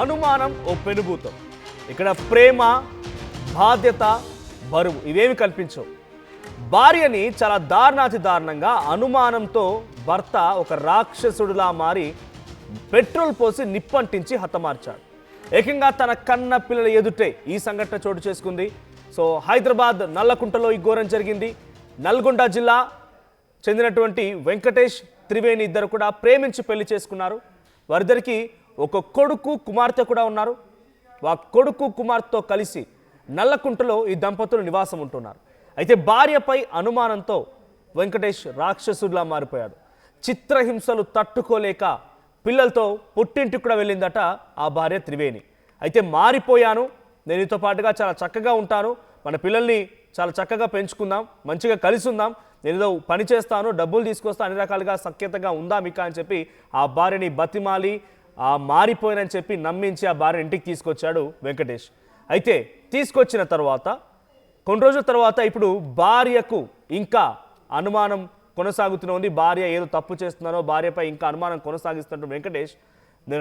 అనుమానం ఓ పెనుభూతం. ఇక్కడ ప్రేమ, బాధ్యత, బరువు ఇవేమి కల్పించవు. భార్యని చాలా దారుణాతి దారుణంగా అనుమానంతో భర్త ఒక రాక్షసుడిలా మారి పెట్రోల్ పోసి నిప్పంటించి హతమార్చాడు. ఏకంగా తన కన్న పిల్లల ఎదుటే ఈ సంఘటన చోటు చేసుకుంది. సో హైదరాబాద్ నల్లకుంటలో ఈ ఘోరం జరిగింది. నల్గొండ జిల్లా చెందినటువంటి వెంకటేష్, త్రివేణి ఇద్దరు కూడా ప్రేమించి పెళ్లి చేసుకున్నారు. వారిద్దరికి ఒక కొడుకు, కుమార్తె కూడా ఉన్నారు. ఆ కొడుకు కుమార్తెతో కలిసి నల్లకుంటలో ఈ దంపతులు నివాసం ఉంటున్నారు. అయితే భార్యపై అనుమానంతో వెంకటేష్ రాక్షసుడిలా మారిపోయాడు. చిత్రహింసలు తట్టుకోలేక పిల్లలతో పుట్టింటికి కూడా వెళ్ళిందట ఆ భార్య త్రివేణి. అయితే మారిపోయాను, నేను నీతో పాటుగా చాలా చక్కగా ఉంటాను, మన పిల్లల్ని చాలా చక్కగా పెంచుకుందాం, మంచిగా కలిసి ఉందాం, నేను ఏదో పని చేస్తాను, డబ్బులు తీసుకొస్తాను, అన్ని రకాలుగా సఖ్యతగా ఉందా మీకు అని చెప్పి ఆ భార్యని బతిమాలి మారిపోయానని చెప్పి నమ్మించి ఆ భార్య ఇంటికి తీసుకొచ్చాడు వెంకటేష్. అయితే తీసుకొచ్చిన తర్వాత కొన్ని రోజుల తర్వాత ఇప్పుడు భార్యకు ఇంకా అనుమానం కొనసాగుతూనే ఉంది. భార్య ఏదో తప్పు చేస్తున్నారో భార్యపై ఇంకా అనుమానం కొనసాగిస్తున్నట్టు వెంకటేష్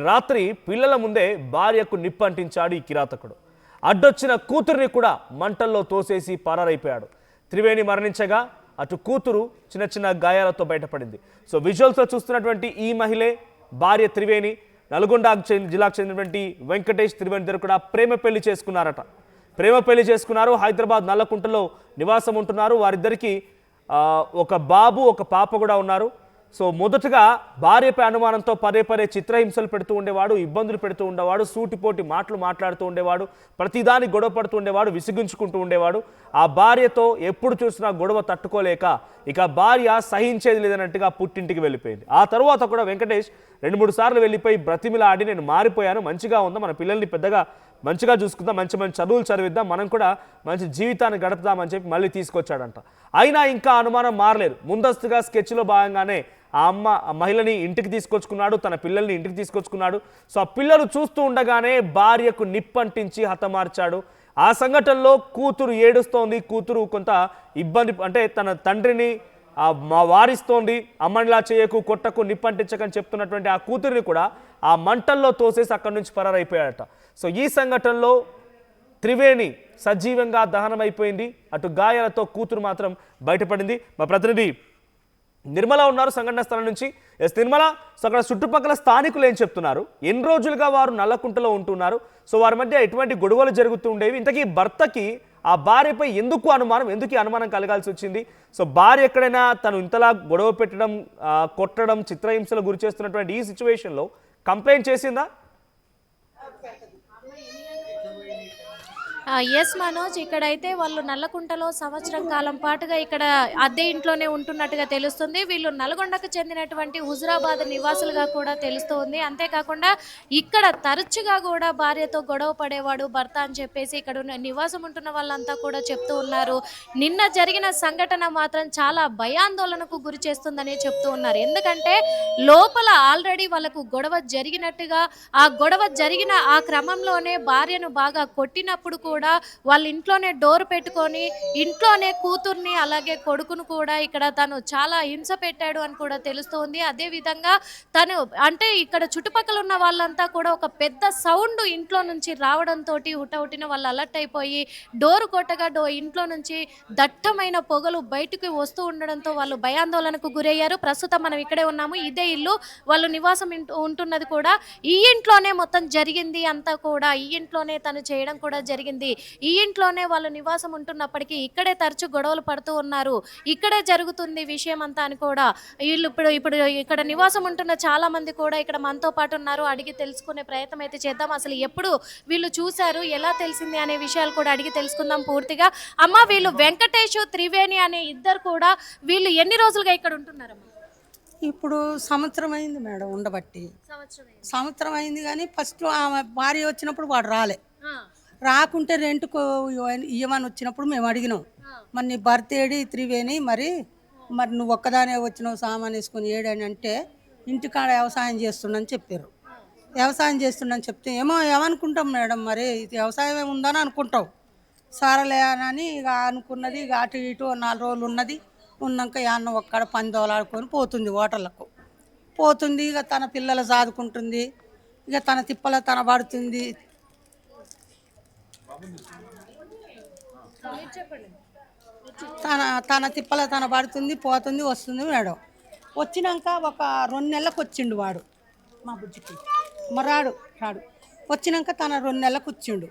రాత్రి పిల్లల ముందే భార్యకు నిప్పంటించాడు ఈ కిరాతకుడు. అడ్డొచ్చిన కూతురిని కూడా మంటల్లో తోసేసి పరారైపోయాడు. త్రివేణి మరణించగా అటు కూతురు చిన్న చిన్న గాయాలతో బయటపడింది. సో విజువల్స్లో చూస్తున్నటువంటి ఈ మహిళే భార్య త్రివేణి. నల్గొండ జిల్లాకు చెందినటువంటి వెంకటేష్, త్రివేణి ఇద్దరు కూడా ప్రేమ పెళ్లి చేసుకున్నారట. ప్రేమ పెళ్లి చేసుకున్నారు. హైదరాబాద్ నల్లకుంటలో నివాసం ఉంటున్నారు. వారిద్దరికి ఒక బాబు, ఒక పాప కూడా ఉన్నారు. సో మొదటగా భార్యపై అనుమానంతో పదే పదే చిత్రహింసలు పెడుతూ ఉండేవాడు, ఇబ్బందులు పెడుతూ ఉండేవాడు, సూటిపోటి మాటలు మాట్లాడుతూ ఉండేవాడు, ప్రతిదానికి గొడవ పడుతూ ఉండేవాడు, విసిగించుకుంటూ ఉండేవాడు. ఆ భార్యతో ఎప్పుడు చూసినా గొడవ తట్టుకోలేక ఇక భార్య సహించేది లేదన్నట్టుగా పుట్టింటికి వెళ్ళిపోయింది. ఆ తర్వాత కూడా వెంకటేష్ 2-3 సార్లు వెళ్ళిపోయి బ్రతిమిలాడి నేను మారిపోయాను, మంచిగా ఉందా, మన పిల్లల్ని పెద్దగా మంచిగా చూసుకుందాం, మంచి మంచి చదువులు చదివిద్దాం, మనం కూడా మంచి జీవితాన్ని గడుపుదామని చెప్పి మళ్ళీ తీసుకొచ్చాడంట. అయినా ఇంకా అనుమానం మారలేదు. ముందస్తుగా స్కెచ్లో భాగంగానే ఆ మహిళని ఇంటికి తీసుకొచ్చుకున్నాడు, తన పిల్లల్ని ఇంటికి తీసుకొచ్చుకున్నాడు. సో ఆ పిల్లలు చూస్తూ ఉండగానే భార్యకు నిప్పంటించి హతమార్చాడు. ఆ సంఘటనలో కూతురు ఏడుస్తోంది. కూతురు కొంత ఇబ్బంది, అంటే తన తండ్రిని వారిస్తోంది, అమ్మనిలా చేయకు, కొట్టకు, నిప్పంటించకని చెప్తున్నటువంటి ఆ కూతురిని కూడా ఆ మంటల్లో తోసేసి అక్కడి నుంచి పరారైపోయాడట. సో ఈ సంఘటనలో త్రివేణి సజీవంగా దహనమైపోయింది. అటు గాయాలతో కూతురు మాత్రం బయటపడింది. మా ప్రతినిధి నిర్మల ఉన్నారు సంఘటన స్థలం నుంచి. ఎస్ నిర్మల, సో అక్కడ చుట్టుపక్కల స్థానికులు ఏం చెప్తున్నారు? ఎన్ని రోజులుగా వారు నల్లకుంటలో ఉంటున్నారు? సో వారి మధ్య ఎటువంటి గొడవలు జరుగుతూ ఉండేవి? ఇంతకీ భర్తకి ఆ భార్యపై ఎందుకు అనుమానం కలగాల్సి వచ్చింది? సో భార్య ఎక్కడైనా తను ఇంతలా గొడవ పెట్టడం, కొట్టడం, చిత్రహింసలు గురి చేస్తున్నటువంటి ఈ సిచ్యువేషన్లో కంప్లైంట్ చేసిందా? ఎస్ మనోజ్, ఇక్కడైతే వాళ్ళు నల్లకుంటలో సంవత్సరం కాలం పాటుగా ఇక్కడ అద్దె ఇంట్లోనే ఉంటున్నట్టుగా తెలుస్తుంది. వీళ్ళు నల్గొండకు చెందినటువంటి హుజురాబాద్ నివాసులుగా కూడా తెలుస్తుంది. అంతేకాకుండా ఇక్కడ తరచుగా కూడా భార్యతో గొడవ పడేవాడు భర్త అని చెప్పేసి ఇక్కడ నివాసం ఉంటున్న వాళ్ళంతా కూడా చెప్తూ ఉన్నారు. నిన్న జరిగిన సంఘటన మాత్రం చాలా భయాందోళనకు గురి చేస్తుందని చెప్తూ ఉన్నారు. ఎందుకంటే లోపల ఆల్రెడీ వాళ్ళకు గొడవ జరిగినట్టుగా, ఆ గొడవ జరిగిన ఆ క్రమంలోనే భార్యను బాగా కొట్టినప్పుడు కూడా వాళ్ళ ఇంట్లోనే డోర్ పెట్టుకొని ఇంట్లోనే కూతుర్ని అలాగే కొడుకును కూడా ఇక్కడ తను చాలా హింస పెట్టాడు అని కూడా తెలుస్తోంది. అదే విధంగా తను అంటే ఇక్కడ చుట్టుపక్కల ఉన్న వాళ్ళంతా కూడా ఒక పెద్ద సౌండ్ ఇంట్లో నుంచి రావడంతో హుటహుటిన వాళ్ళు అలర్ట్ అయిపోయి డోర్ కొట్టగా ఇంట్లో నుంచి దట్టమైన పొగలు బయటకు వస్తూ ఉండడంతో వాళ్ళు భయాందోళనకు గురయ్యారు. ప్రస్తుతం మనం ఇక్కడే ఉన్నాము. ఇదే ఇల్లు వాళ్ళు నివాసం ఉంటున్నది కూడా ఈ ఇంట్లోనే మొత్తం జరిగింది అంతా కూడా. ఈ ఇంట్లోనే తను చేయడం కూడా జరిగింది. ఈ ఇంట్లోనే వాళ్ళు నివాసం ఉంటున్నప్పటికీ ఇక్కడే తరచు గొడవలు పడుతూ ఉన్నారు. ఇక్కడే జరుగుతుంది విషయం అంతా అని కూడా వీళ్ళు ఇప్పుడు ఇక్కడ నివాసం ఉంటున్న చాలా మంది కూడా ఇక్కడ మనతో పాటు ఉన్నారు. అడిగి తెలుసుకునే ప్రయత్నం అయితే చేద్దాం. అసలు ఎప్పుడు వీళ్ళు చూశారు, ఎలా తెలిసింది అనే విషయాలు కూడా అడిగి తెలుసుకుందాం పూర్తిగా. అమ్మ, వీళ్ళు వెంకటేష్, త్రివేణి అనే ఇద్దరు కూడా వీళ్ళు ఎన్ని రోజులుగా ఇక్కడ ఉంటున్నారమ్మా? ఇప్పుడు సంవత్సరం అయింది మేడం ఉండబట్టి. సంవత్సరం అయింది కానీ ఫస్ట్ ఆమె భార్య వచ్చినప్పుడు వాడు రాకుంటే రెంట్కు ఇవ్వమని వచ్చినప్పుడు మేము అడిగినాం, మరి నీ భర్త ఏడి త్రివేణి, మరి నువ్వు ఒక్కదానే వచ్చినావు సామాన్ వేసుకొని ఏడని అంటే ఇంటికాడ వ్యవసాయం చేస్తుండని చెప్పారు. వ్యవసాయం చేస్తుండని చెప్తే ఏమనుకుంటాం మేడం, మరి వ్యవసాయం ఏముందని అనుకుంటావు. సరలే అని ఇక అనుకున్నది. ఇక అటు ఇటు 4 రోజులు ఉన్నది. ఉన్నాక యాన్న ఒక్కడ పని దోలాడుకొని పోతుంది, హోటళ్ళకు పోతుంది. ఇక తన పిల్లలు చదువుకుంటుంది, ఇక తన తిప్పల తన పడుతుంది. తన తన తిప్పల తన పడుతుంది, పోతుంది, వస్తుంది మేడం. వచ్చినాక ఒక 2 నెలలకు వచ్చిండు వాడు మా బుజ్జికి. రాడు వచ్చినాక తన 2 నెలలకు వచ్చిండు.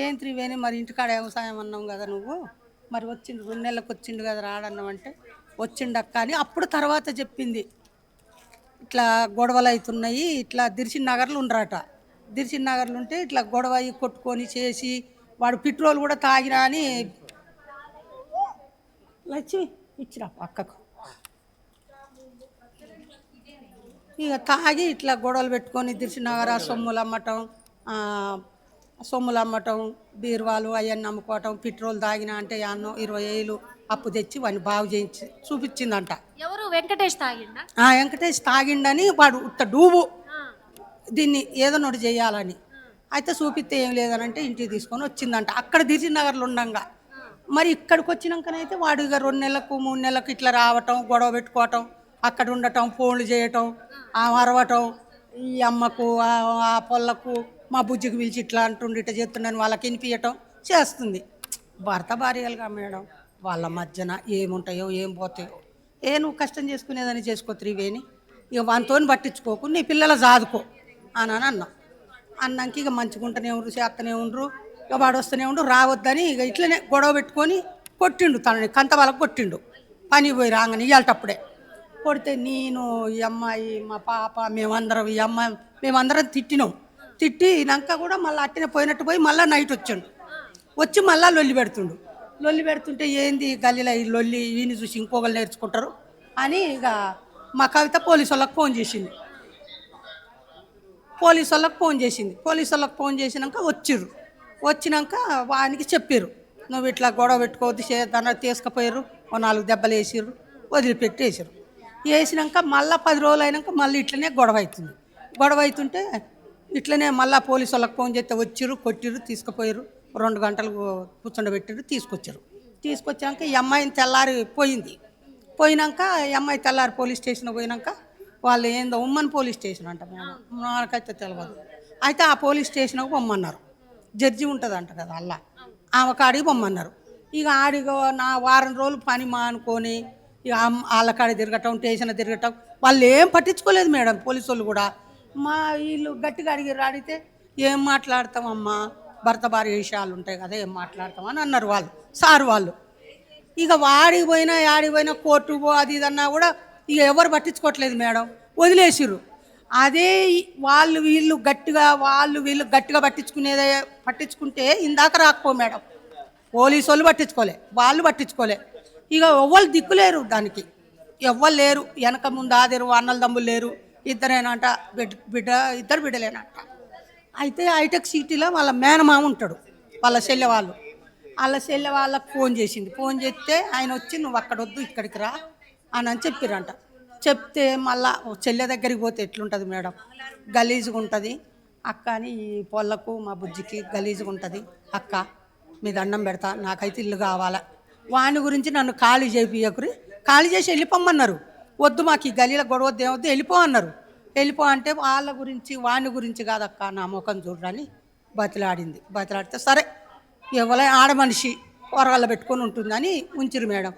ఏం త్రివేణి మరి ఇంటికాడ వ్యవసాయం అన్నాం కదా నువ్వు, మరి వచ్చిండు 2 నెలలకు వచ్చిండు కదా రాడన్నాం అంటే వచ్చిండక్క అని అప్పుడు తర్వాత చెప్పింది. ఇట్లా గొడవలు అవుతున్నాయి, ఇట్లా దిర్శన్ నగర్లు ఉండరాట. దిర్శన్ నగర్లు ఉంటే ఇట్లా గొడవ కొట్టుకొని చేసి వాడు పెట్రోల్ కూడా తాగినా అని లచ్చి ఇచ్చిరా పక్కకు. ఇక తాగి ఇట్లా గొడవలు పెట్టుకొని దిర్శన్ నగర్ సొమ్ములు అమ్మటం, బీరువాలు అవన్నీ అమ్ముకోవటం, పెట్రోల్ తాగినా అంటే 20,000 అప్పు తెచ్చి వాడిని బాగు చేయించి చూపించిందంట. ఎవరు వెంకటేష్ తాగిండా? వెంకటేష్ తాగిండని వాడు ఉత్త డూబు దీన్ని ఏదో నోటి చేయాలని. అయితే చూపిస్తే ఏం లేదనంటే ఇంటికి తీసుకొని వచ్చిందంట అక్కడ దిర్శన్ నగర్లో ఉండంగా. మరి ఇక్కడికి వచ్చినాకనైతే వాడు ఇక 2 నెలలకు 3 నెలలకు ఇట్లా రావటం, గొడవ పెట్టుకోవటం, అక్కడ ఉండటం, ఫోన్లు చేయటం, అరవటం, ఈ అమ్మకు ఆ పొల్లకు మా బుజ్జికి పిలిచి ఇట్లా అంటుండి ఇట్లా చేస్తుండని వాళ్ళకి వినిపించటం చేస్తుంది. భర్త భార్యలుగా మేడం వాళ్ళ మధ్యన ఏముంటాయో ఏం పోతాయో. నువ్వు కష్టం చేసుకునేదని చేసుకో త్రివేణి, ఇక వానితో పట్టించుకోకు, నీ పిల్లల జాదుకో అని అన్నాం. అన్నాక ఇక మంచిగుంటూనే ఉండ్రు, చేస్తూనే ఉండ్రు. ఇక వాడు వస్తూనే ఉండు రావద్దని ఇక ఇట్లనే గొడవ పెట్టుకొని కొట్టిండు. తనని కంత వాళ్ళకు కొట్టిండు. పని పోయి రాగానే ఇవాళటప్పుడే కొడితే నేను ఈ అమ్మాయి మా పాప మేమందరం ఈ అమ్మాయి మేమందరం తిట్టినాక కూడా మళ్ళీ అట్టినే పోయినట్టు పోయి మళ్ళీ నైట్ వచ్చి మళ్ళీ లొల్లి పెడుతుంటే ఏంది గల్లీలో ఈ లొల్లి ఈయన చూసి ఇంకొకరు నేర్చుకుంటారు అని ఇక మా కవిత పోలీసు వాళ్ళకి ఫోన్ చేసింది. పోలీసు వాళ్ళకి ఫోన్ చేసినాక వచ్చినాక వానికి చెప్పారు, నువ్వు ఇట్లా గొడవ పెట్టుకోవద్దు చేద్దాన తీసుకుపోయారు. 4 దెబ్బలు వేసిర్రు, వదిలిపెట్టేసారు. వేసినాక మళ్ళీ 10 రోజులు అయినాక మళ్ళీ ఇట్లనే గొడవ అవుతుంటే ఇట్లనే మళ్ళీ పోలీసు వాళ్ళకి ఫోన్ చేస్తే వచ్చిర్రు, కొట్టిర్రు, తీసుకుపోయారు. 2 గంటలు కూర్చోబెట్టారు, తీసుకొచ్చాక ఈ అమ్మాయిని తెల్లారి పోయినాక ఈ అమ్మాయి తెల్లారి పోలీస్ స్టేషన్ పోయినాక వాళ్ళు ఏందో ఉమ్మన్ పోలీస్ స్టేషన్ అంట మేడం, నాకైతే తెలియదు. అయితే ఆ పోలీస్ స్టేషన్కి పొమ్మన్నారు. జడ్జి ఉంటుందంట కదా అలా, ఆమె కాడికి పొమ్మన్నారు. ఇక ఆడిగో నా వారం రోజులు పని మానుకొని ఇక వాళ్ళ కాడ తిరగటం, స్టేషన్ తిరగటం, వాళ్ళు ఏం పట్టించుకోలేదు మేడం. పోలీసు వాళ్ళు కూడా మా వీళ్ళు గట్టిగా అడిగితే ఏం మాట్లాడతామమ్మా, భర్త భార్య విషయాలు ఉంటాయి కదా, ఏం మాట్లాడతామని అన్నారు వాళ్ళు. ఇక వాడికి పోయినా కోర్టు అది ఇదన్నా కూడా ఇక ఎవరు పట్టించుకోవట్లేదు మేడం, వదిలేసిర్రు. అదే వీళ్ళు గట్టిగా పట్టించుకుంటే ఇందాక రాకపో మేడం. పోలీసు వాళ్ళు పట్టించుకోలే. ఇక ఎవ్వరు దిక్కులేరు దానికి, ఎవ్వరు లేరు. వెనక ముందు ఆదేరు అన్నల దమ్ములు లేరు, ఇద్దరేనంట, ఇద్దరు బిడ్డలేనంట. అయితే హైటెక్ సిటీలో వాళ్ళ మేనమామ ఉంటాడు, వాళ్ళ చెల్లె వాళ్ళకి ఫోన్ చేస్తే ఆయన వచ్చి నువ్వు అక్కడ వద్దు ఇక్కడికి రా అని చెప్పిరంట. చెప్తే మళ్ళా చెల్లె దగ్గరికి పోతే ఎట్లుంటుంది మేడం, గలీజ్గా ఉంటుంది అక్క అని. ఈ పొల్లకు మా బుజ్జికి గలీజ్గా ఉంటుంది. అక్క మీ దండం పెడతా, నాకైతే ఇల్లు కావాలా, వాని గురించి నన్ను ఖాళీ చేసి వెళ్ళిపోమన్నారు. వద్దు మాకు ఈ గలీల గొడవ ఏమొద్దు వెళ్ళిపో అంటే వాళ్ళ గురించి వాని గురించి కాదక్క, నా ముఖం చూడని బతిలాడితే సరే ఎవరైనా ఆడమనిషి కూరగాయలు పెట్టుకొని ఉంటుందని ఉంచిరు మేడం.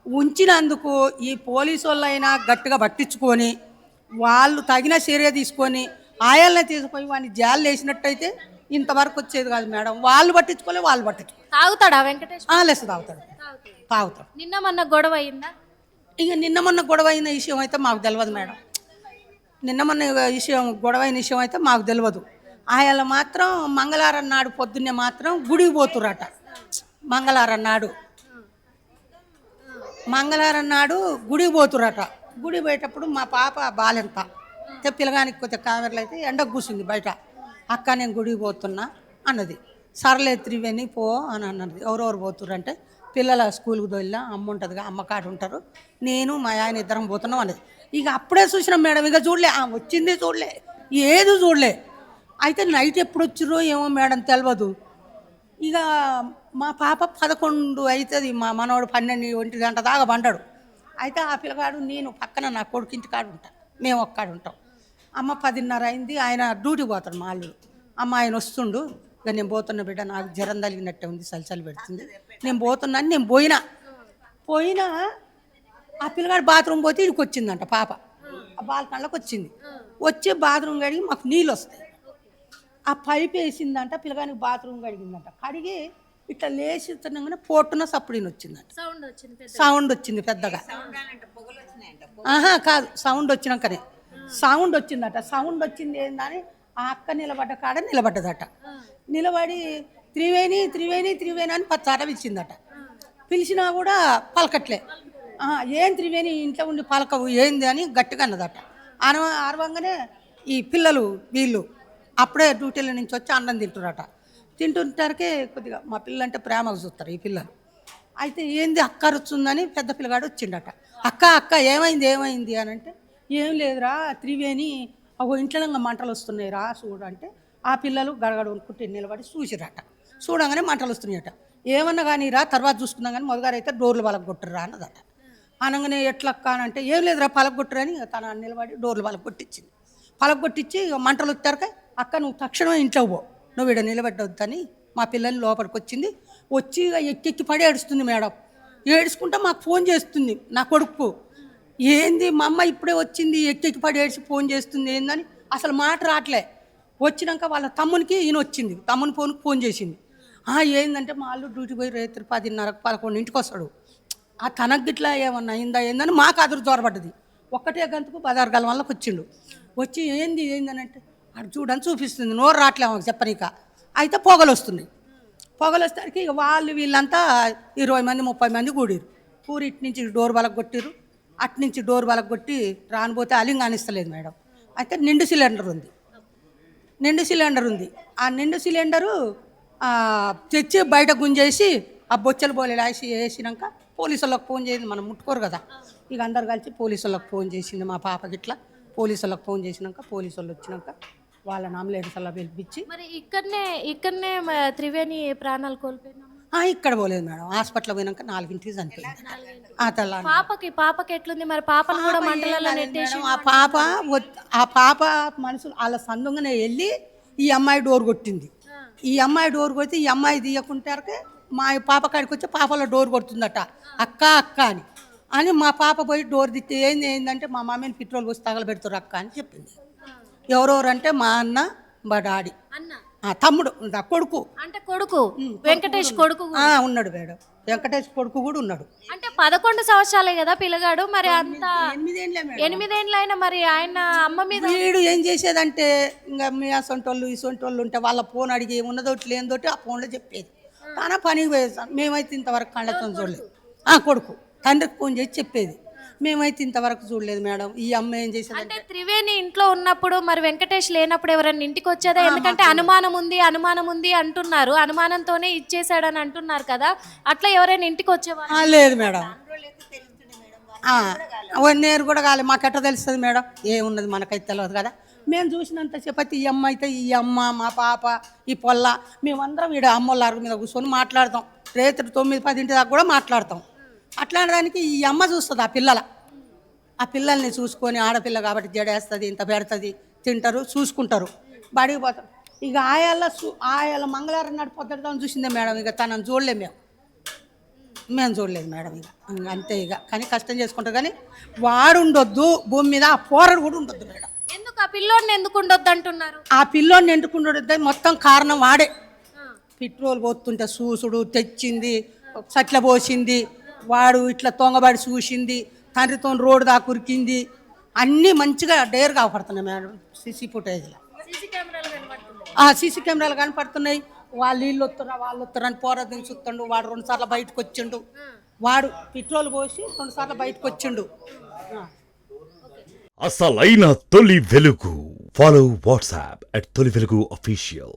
ఉంచినందుకు ఈ పోలీసు వాళ్ళైనా గట్టిగా పట్టించుకొని వాళ్ళు తగిన చర్య తీసుకొని ఆయల్ని తీసుకుపోయి వాడిని జాలు వేసినట్టయితే ఇంతవరకు వచ్చేది కాదు మేడం. వాళ్ళు పట్టించుకోలే. తాగుతాడా వెంకటేష్? లెస్ తాగుతాడు. నిన్న మొన్న గొడవ అయిందా? ఇక నిన్న మొన్న గొడవ అయిన విషయం అయితే మాకు తెలియదు మేడం. గొడవ అయిన విషయం అయితే మాకు తెలియదు. ఆయన మాత్రం మంగళవారం నాడు పొద్దున్నే మాత్రం గుడికి పోతురట. మంగళవారం నాడు గుడికి పోతురట. గుడికి పోయేటప్పుడు మా పాప బాలెంత పిల్లగానికి కొద్దిగా కామెరలు అయితే ఎండకు కూర్చుంది బయట. అక్క నేను గుడికి పోతున్నా అన్నది. సర్లే త్రివేణి పో అని అన్నది. ఎవరెవరు పోతురంటే పిల్లల స్కూల్కి దొల్లా అమ్మ ఉంటుందిగా, అమ్మ కాడ ఉంటారు, నేను మా ఆయన ఇద్దరం పోతున్నాం అన్నది. ఇక అప్పుడే చూసినాం మేడం. ఇక వచ్చింది ఏది చూడలే. అయితే నైట్ ఎప్పుడు వచ్చిర్రో ఏమో మేడం తెలియదు. ఇక మా పాప 11 అవుతుంది, మా మనవాడు 12-1 గంట దాకా పండాడు. అయితే ఆ పిల్లగాడు నేను పక్కన నా కొడుకు ఇంటి కాడు ఉంటాను, మేము ఒక్కడు ఉంటాం. అమ్మ 10:30 అయింది, ఆయన డ్యూటీ పోతాడు మా అల్లుడు. అమ్మ ఆయన వస్తుండు, ఇక నేను పోతున్నా బిడ్డ, నాకు జ్వరం తగిలినట్టే ఉంది, చలి పెడుతుంది, నేను పోతున్నాను. నేను పోయినా ఆ పిల్లగాడు బాత్రూమ్ పోతే ఇడికి వచ్చిందంట పాప, ఆ బాల్కన్లోకి వచ్చింది. వచ్చి బాత్రూమ్ కడిగి మాకు నీళ్ళు వస్తాయి, ఆ పైప్ వేసిందంట, పిల్లగానికి బాత్రూమ్ కడిగిందంట. కడిగి ఇట్లా లేచి తినగానే పోటున సప్పుడిని వచ్చిందంట, సౌండ్ వచ్చింది పెద్దగా. కాదు, సౌండ్ వచ్చినాకనే సౌండ్ వచ్చిందట. సౌండ్ వచ్చింది ఏందని ఆ అక్క నిలబడ్డ కాడ నిలబడ్డదట. నిలబడి త్రివేణి త్రివేణి త్రివేణి అని పచ్చాట పిలిచిందట. పిలిచినా కూడా పలకట్లే. ఏం త్రివేణి ఇంట్లో ఉండి పలకవు ఏంది అని గట్టిగా అన్నదట. అరవంగానే ఈ పిల్లలు వీళ్ళు అప్పుడే డ్యూటీల నుంచి వచ్చి అన్నం తింటున్నారట. తింటుంటారికే కొద్దిగా మా పిల్లలంటే ప్రేమగా చూస్తారు ఈ పిల్లలు. అయితే ఏంది అక్క అరుచుందని పెద్ద పిల్లగాడు వచ్చిండట. అక్క ఏమైంది అని అంటే, ఏం లేదురా త్రివేణి ఇంట్లో మంటలు వస్తున్నాయి రా చూడంటే, ఆ పిల్లలు గడగడ వణుకుంటే నిలబడి చూసిరట. చూడంగానే మంటలు వస్తున్నాయట. ఏమన్నా కానీ రా తర్వాత చూసుకుందాం కానీ మొదగారు అయితే డోర్లు పలగొట్టురా అన్నదట. అనగానే ఎట్లక్క అని అంటే, ఏం లేదురా పలగొట్టురని తన నిలబడి డోర్లు పలగొట్టించింది. పలగొట్టించి మంటలు వచ్చాక, అక్క నువ్వు తక్షణమే ఇంట్లో పో, నువ్వు ఇక్కడ నిలబెట్టవద్దని మా పిల్లల్ని లోపలికి వచ్చింది. వచ్చి ఎక్కి పడి ఏడుస్తుంది మేడం. ఏడుచుకుంటా మాకు ఫోన్ చేస్తుంది నా కొడుకు. ఏంది మా అమ్మ ఇప్పుడే వచ్చింది, ఎక్కి పడి ఏడ్చి ఫోన్ చేస్తుంది ఏందని అసలు మాట రావట్లే. వచ్చినాక వాళ్ళ తమ్మునికి ఈయన వచ్చింది, తమ్ముని ఫోన్ చేసింది. ఏందంటే మా వాళ్ళు డ్యూటీ పోయి రేత్రి 10:30 11 వస్తాడు. ఆ తనకు గిట్లా ఏమన్నా అయిందా ఏందని మాకు అదురు జ్వరపడ్డది. ఒక్కటే గంతుకు 16 గల వాళ్ళకి వచ్చిండు. వచ్చి ఏందని అంటే, అటు చూడని చూపిస్తుంది, నోరు రావట్లే మాకు చెప్పనీక. అయితే పొగలు వస్తున్నాయి. పొగలు వచ్చేసరికి ఇక వీళ్ళంతా 20 మంది 30 మంది కూడి ఇటు నుంచి డోర్ బలకు కొట్టిరు, అటు నుంచి డోర్ బలకు కొట్టి రానిపోతే అలింగానిస్తలేదు మేడం. అయితే నిండు సిలిండర్ ఉంది. ఆ నిండు సిలిండరు తెచ్చి బయట గుంజేసి ఆ బొచ్చలు బోలెలు వేసినాక పోలీసు వాళ్ళకి ఫోన్ చేసింది. మనం ముట్టుకోరు కదా, ఇక అందరు కలిసి పోలీసు వాళ్ళకి ఫోన్ చేసింది మా పాపకి. ఇట్లా పోలీసు వాళ్ళకి ఫోన్ చేసినాక పోలీసు వాళ్ళు వచ్చినాక వాళ్ళని అంబులెన్స్లో పిలిపించి మరి ఇక్కడనే త్రివేణి ప్రాణాలు కోల్పోయినా ఇక్కడ పోలేదు మేడం. హాస్పిటల్ పోయినాక 4ంటికి చనిపోయింది. పాపకి ఎట్లుంది మరి? పాపను కూడా మంటలలో నెట్టేసి ఆ పాప మనుషులు వాళ్ళ సందుగానే వెళ్ళి ఈ అమ్మాయి డోర్ కొట్టింది. ఈ అమ్మాయి డోర్ కొడితే ఈ అమ్మాయి తీయకుంటారకే మా పాప కాడికి వచ్చి పాపలో డోర్ కొడుతుందట, అక్క అని మా పాప పోయి డోర్ తిట్టి ఏందంటే మా మమ్మీని పెట్రోల్ పోసి తగలబెడుతురు అక్క అని చెప్పింది. ఎవరెవరంటే మా అన్న, మా డాడీ, తమ్ముడు, కొడుకు. అంటే కొడుకు వెంకటేష్ కొడుకు ఉన్నాడు మేడం. వెంకటేష్ కొడుకు కూడా ఉన్నాడు. అంటే 11 సంవత్సరాలే కదా పిల్లగాడు. మరి అంత 8 ఏళ్ళైనా మరి ఆయన అమ్మ మీద వీడు ఏం చేసేదంటే, ఇంకా మీ అసొంటోళ్ళు ఇసొంటోళ్ళు ఉంటే వాళ్ళ ఫోన్ అడిగి ఉన్నదోటి లేనిదోటి ఆ ఫోన్లో చెప్పేది. తన పనికి పోయేసాం. మేమైతే ఇంతవరకు కళ్ళతో చూడలేదు. కొడుకు తండ్రికి ఫోన్ చేసి చెప్పేది. మేమైతే ఇంతవరకు చూడలేదు మేడం. ఈ అమ్మ ఏం చేసేది అంటే త్రివేణి ఇంట్లో ఉన్నప్పుడు మరి వెంకటేష్ లేనప్పుడు ఎవరైనా ఇంటికి వచ్చేదా? ఎందుకంటే అనుమానం ఉంది అంటున్నారు, అనుమానంతోనే ఇచ్చేసాడని అంటున్నారు కదా, అట్లా ఎవరైనా ఇంటికి వచ్చేవారు? లేదు మేడం, నేరు కూడా కాలేదు. మాకెట్ట తెలుస్తుంది మేడం? ఏమున్నది మనకైతే తెలియదు కదా. మేము చూసినంత చెప్పైతే ఈ అమ్మ అయితే ఈ అమ్మ, మా పాప, ఈ పొల్ల, మేమందరం ఈడ అమ్మోళ్ళ అరుగు మీద కూర్చొని మాట్లాడతాం. రేత్రి 9-10 దాకా కూడా మాట్లాడతాం. అట్లాంటిదానికి ఈ అమ్మ చూస్తుంది ఆ పిల్లల్ని చూసుకొని. ఆడపిల్ల కాబట్టి జడేస్తుంది, ఇంత పెడుతుంది, తింటారు, చూసుకుంటారు, బడికి పోతారు. ఇక ఆయాల మంగళవారం నాడు పొద్దుతాను చూసిందే మేడం. ఇక తనని చూడలేము మేము చూడలేదు మేడం. ఇక అంతే. ఇక కానీ కష్టం చేసుకుంటారు. కానీ వాడు ఉండొద్దు భూమి మీద, ఆ పోరడు కూడా ఉండొద్దు మేడం. ఎందుకు ఆ పిల్లోడిని ఎందుకు ఉండొద్దు అంటున్నారు? ఆ పిల్లోడిని ఎందుకు ఉండొద్దు మొత్తం కారణం వాడే. పెట్రోల్ పోతుంటే చూసుడు, తెచ్చింది, సట్ల పోసింది, వాడు ఇట్లా తొంగబడి చూసింది, తండ్రితో రోడ్డు దాకా ఉరికింది, అన్నీ మంచిగా డేర్ కాపాడుతున్నాయి మేడం. సీసీ ఫుటేజ్లో సీసీ కెమెరాలు కనపడుతున్నాయి. వాళ్ళు వీళ్ళు వస్తున్నారు అని పోరాదని చూస్తుండు. వాడు 2 సార్లు బయటకు వచ్చిండు. వాడు పెట్రోల్ పోసి 2 సార్లు బయటకు వచ్చిండు. అసలైన తొలి వెలుగు. ఫాలో వాట్సాప్ @తొలి వెలుగు official.